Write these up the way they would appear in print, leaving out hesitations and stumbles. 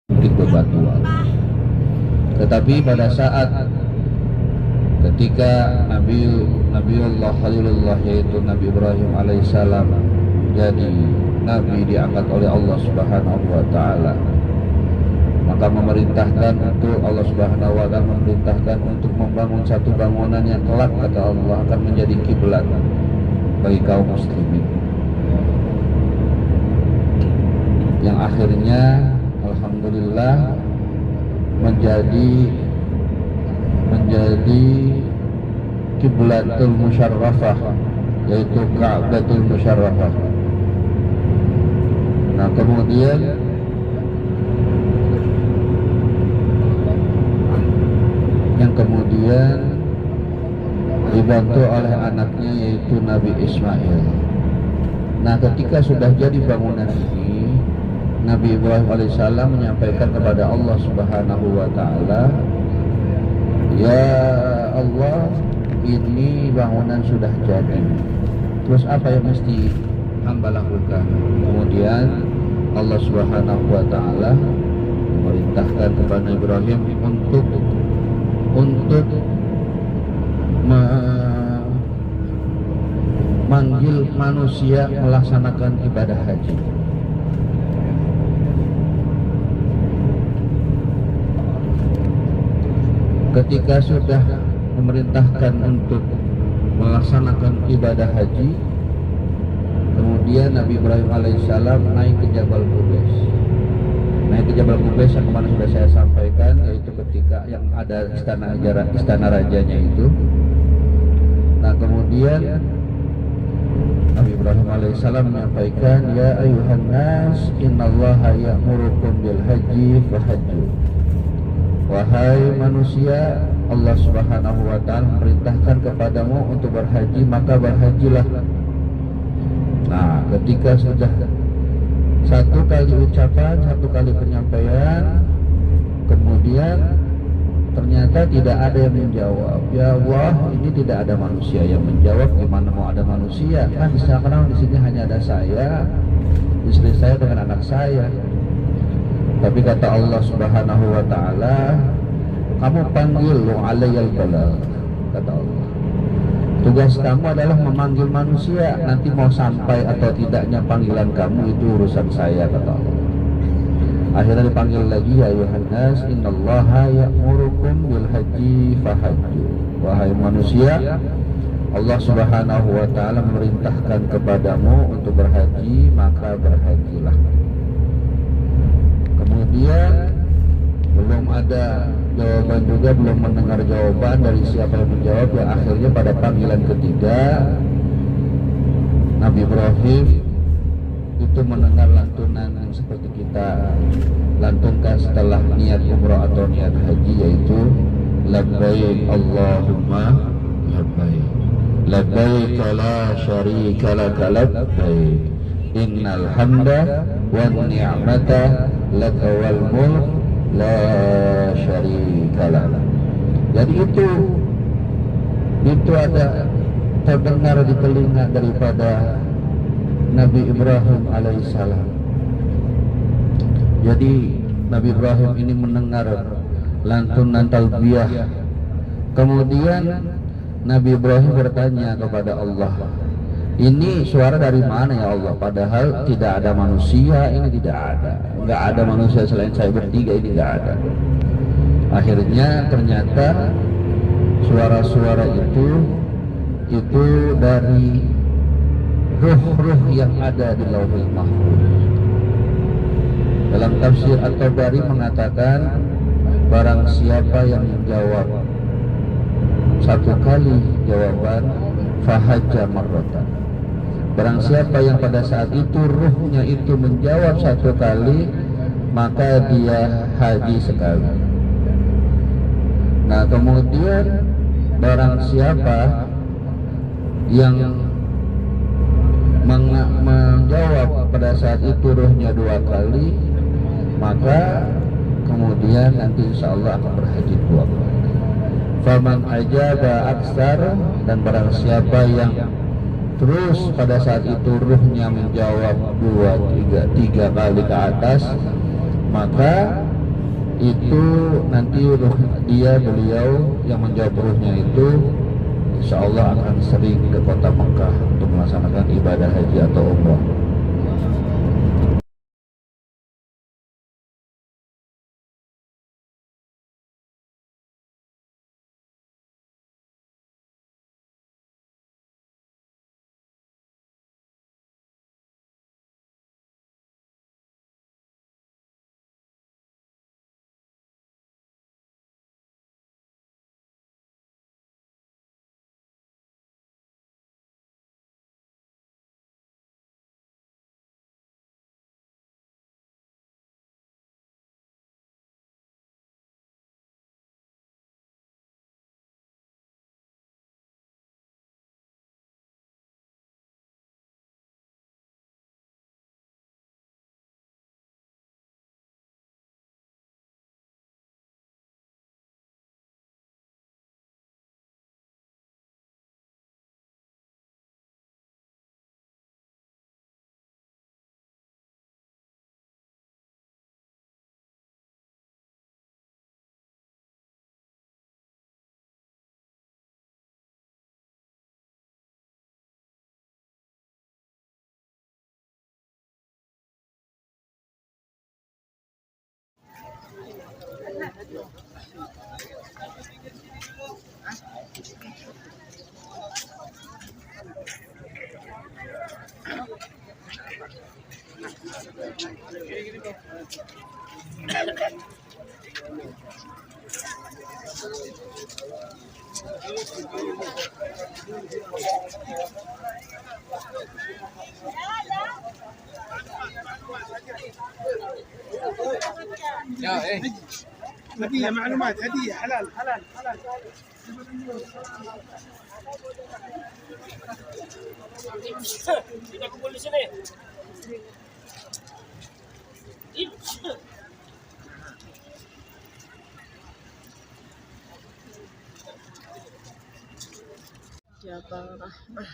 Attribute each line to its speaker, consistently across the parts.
Speaker 1: bukit bebatuan. Tetapi pada saat ketika Nabiullah Khalilullah yaitu Nabi Ibrahim alaihissalam jadi Nabi diangkat oleh Allah Subhanahu wa Ta'ala, maka memerintahkan untuk Allah Subhanahu wa Ta'ala memerintahkan untuk membangun satu bangunan yang kelak kata Allah akan menjadi kiblat bagi kaum muslimin, yang akhirnya alhamdulillah menjadi kiblatul musyarrafah, yaitu Ka'batul Musyarrafah. Nah kemudian dibantu oleh anaknya yaitu Nabi Ismail. Nah ketika sudah jadi bangunan ini, Nabi Ibrahim alaihissalam menyampaikan kepada Allah Subhanahu wa Ta'ala, ya Allah, ini bangunan sudah jadi, terus apa yang mesti hamba lakukan? Kemudian Allah Subhanahu wa Ta'ala memerintahkan kepada Ibrahim untuk memanggil manusia melaksanakan ibadah haji. Ketika sudah memerintahkan untuk melaksanakan ibadah haji, kemudian Nabi Ibrahim alaihissalam naik ke Jabal Qubais. Naik ke Jabal Qubais yang kemarin sudah saya sampaikan, yaitu ketika yang ada istana rajanya itu. Nah kemudian Nabi Ibrahim alaihissalam menyampaikan, ya ayuhan nas, innallaha ya'murukum bil haji fahajju. Wahai manusia, Allah Subhanahu wa Ta'ala memerintahkan kepadamu untuk berhaji, maka berhajilah. Nah ketika sudah satu kali ucapan, satu kali penyampaian, kemudian ternyata tidak ada yang menjawab. Ya Allah, ini tidak ada manusia yang menjawab. Gimana mau ada manusia? Kan sekarang di sini hanya ada saya, istri saya dengan anak saya. Tapi kata Allah Subhanahu wa Ta'ala, kamu panggil lo alayyal balagh, kata Allah. Tugas kamu adalah memanggil manusia. Nanti mau sampai atau tidaknya panggilan kamu itu urusan saya, kata Allah. Akhirnya dipanggil lagi, ya ayuhan nas, innallaha ya'murukum bil haji fahajju. Wahai manusia, Allah Subhanahu wa Ta'ala memerintahkan kepadamu untuk berhaji, maka berhajilah. Kemudian belum ada jawaban juga, belum mendengar jawaban dari siapa yang menjawab. Ya akhirnya pada panggilan ketiga, Nabi Ibrahim itu mendengar lantunan yang seperti kita lantunkan setelah niat umrah atau niat haji, yaitu labbaik Allahumma labbaik, labbaik la syarika laka labbaik, innal hamda wan ni'mata laka wal mulk la syarika lak. Jadi itu ada terdengar di telinga daripada Nabi Ibrahim alaihissalam. Jadi Nabi Ibrahim ini mendengar lantunan talbiyah. Kemudian Nabi Ibrahim bertanya kepada Allah, ini suara dari mana ya Allah? Padahal tidak ada manusia, ini tidak ada. Enggak ada manusia selain saya bertiga, ini tidak ada. Akhirnya ternyata suara-suara itu dari ruh-ruh yang ada di Lauhul Mahfuz. Dalam tafsir At-Tabari mengatakan, barang siapa yang menjawab satu kali jawaban, fahajja marratan. Barang siapa yang pada saat itu ruhnya itu menjawab satu kali, maka dia haji sekali. Nah kemudian barang siapa yang menjawab pada saat itu ruhnya dua kali, maka kemudian nanti insya Allah akan berhaji dua kali. Faman ajaba aksar, dan barang siapa yang terus pada saat itu ruhnya menjawab tiga kali ke atas, maka itu nanti beliau yang menjawab ruhnya itu insya Allah akan sering ke kota Mekah untuk melaksanakan ibadah haji atau umrah.
Speaker 2: هدية معلومات هدية حلال حلال حلال kita kumpul di sini.
Speaker 3: Jabal Rahmah.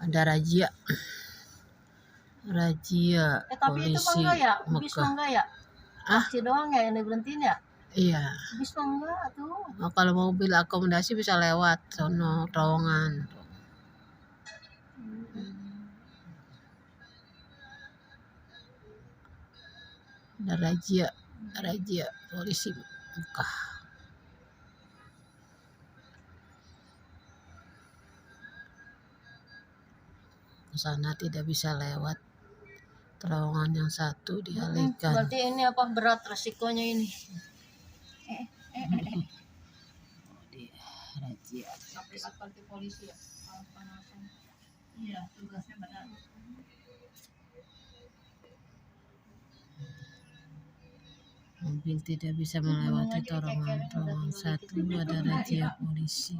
Speaker 3: Ada razia
Speaker 4: tapi itu
Speaker 3: polisi
Speaker 4: enggak ya? Bis
Speaker 3: Mekah.
Speaker 4: enggak ya? Taksi doang ya yang diberhentiin ya?
Speaker 3: Iya.
Speaker 4: Bis enggak tuh.
Speaker 3: Oh, kalau mobil akomodasi bisa lewat sono terowongan. Ada razia polisi Mekah. Ke sana tidak bisa lewat terowongan yang satu dialihkan.
Speaker 4: Berarti ini apa berat resikonya ini?
Speaker 3: Razia.
Speaker 4: Aplikasi polisi ya? Iya, tugasnya benar.
Speaker 3: Mobil tidak bisa melewati terowongan satu, ada razia polisi.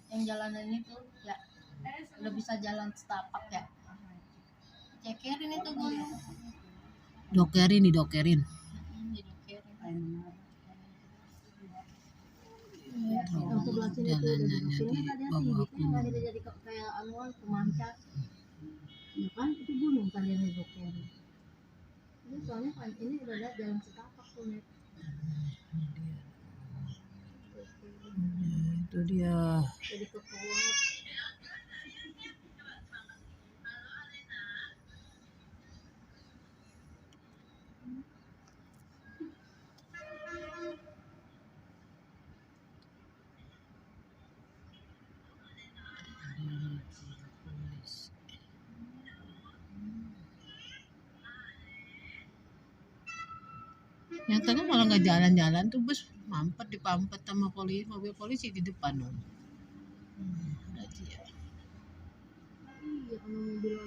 Speaker 4: Yang jalanan itu ya udah bisa jalan setapak ya. Cekerin itu guru.
Speaker 3: Didokerin. Jalanannya di bawah gunung.
Speaker 4: Jadi kayak anuan pemancar. Ya kan itu gunung kan yang didokerin. Ini soalnya kan ini udah lihat jalan setapak tuh.
Speaker 3: Itu dia.
Speaker 4: Jadi kekuat.
Speaker 3: Nyatanya malah nggak jalan-jalan tuh bus, dipampet sama mobil polisi di depan. Razia.
Speaker 4: Iya, kalau mobil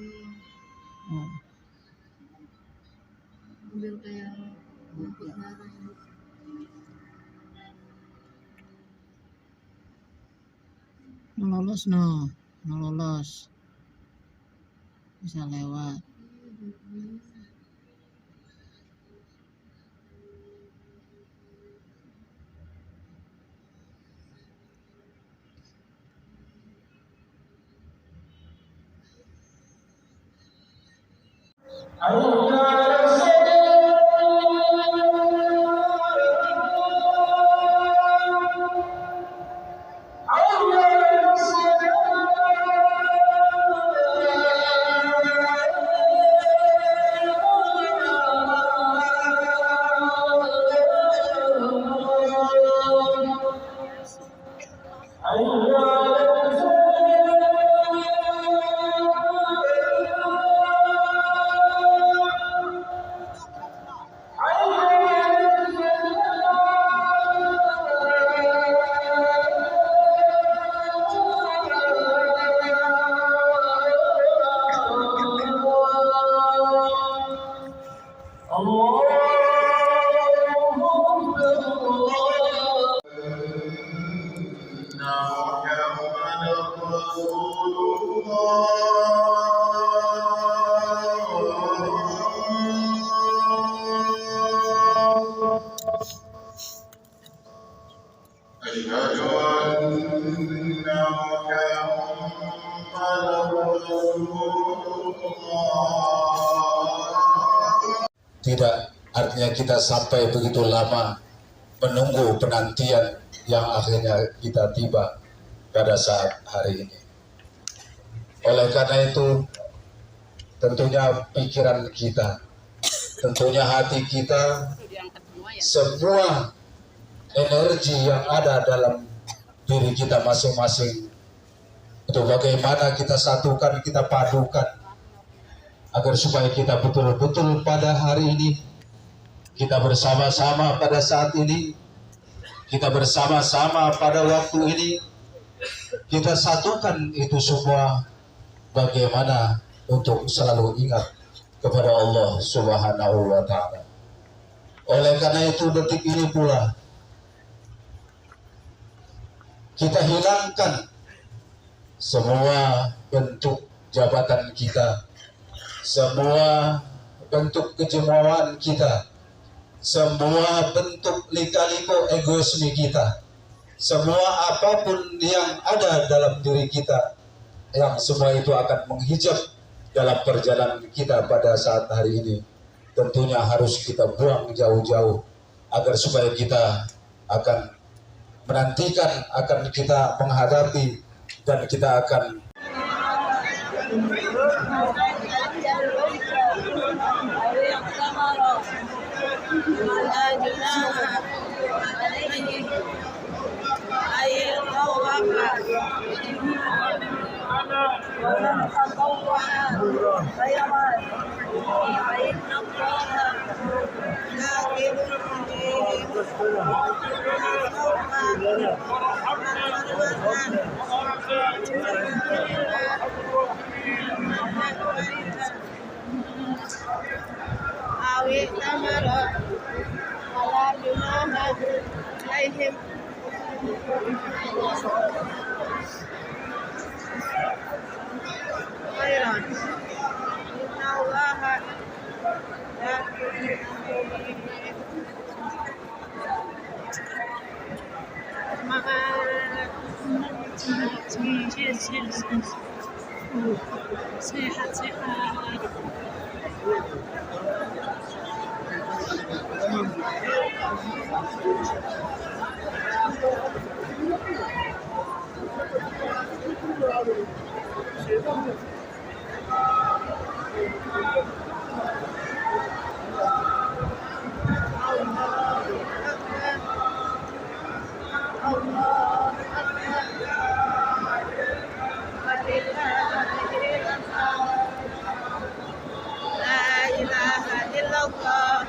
Speaker 4: mobil kayak ngangkut barang.
Speaker 3: Lolos bisa lewat.
Speaker 5: Tidak artinya kita sampai begitu lama menunggu penantian yang akhirnya kita tiba pada saat hari ini. Oleh karena itu, tentunya pikiran kita, tentunya hati kita, semua energi yang ada dalam diri kita masing-masing, itu bagaimana kita satukan, kita padukan, agar supaya kita betul-betul pada hari ini, kita bersama-sama pada saat ini, kita bersama-sama pada waktu ini, kita satukan itu semua bagaimana untuk selalu ingat kepada Allah Subhanahu wa Ta'ala. Oleh karena itu detik ini pula kita hilangkan semua bentuk jabatan kita, semua bentuk kejemawaan kita, semua bentuk lika-liku egoisme kita, semua apapun yang ada dalam diri kita, yang semua itu akan menghijab dalam perjalanan kita pada saat hari ini. Tentunya harus kita buang jauh-jauh agar supaya kita akan menantikan, akan kita menghadapi, dan kita akan
Speaker 6: ilaha illallah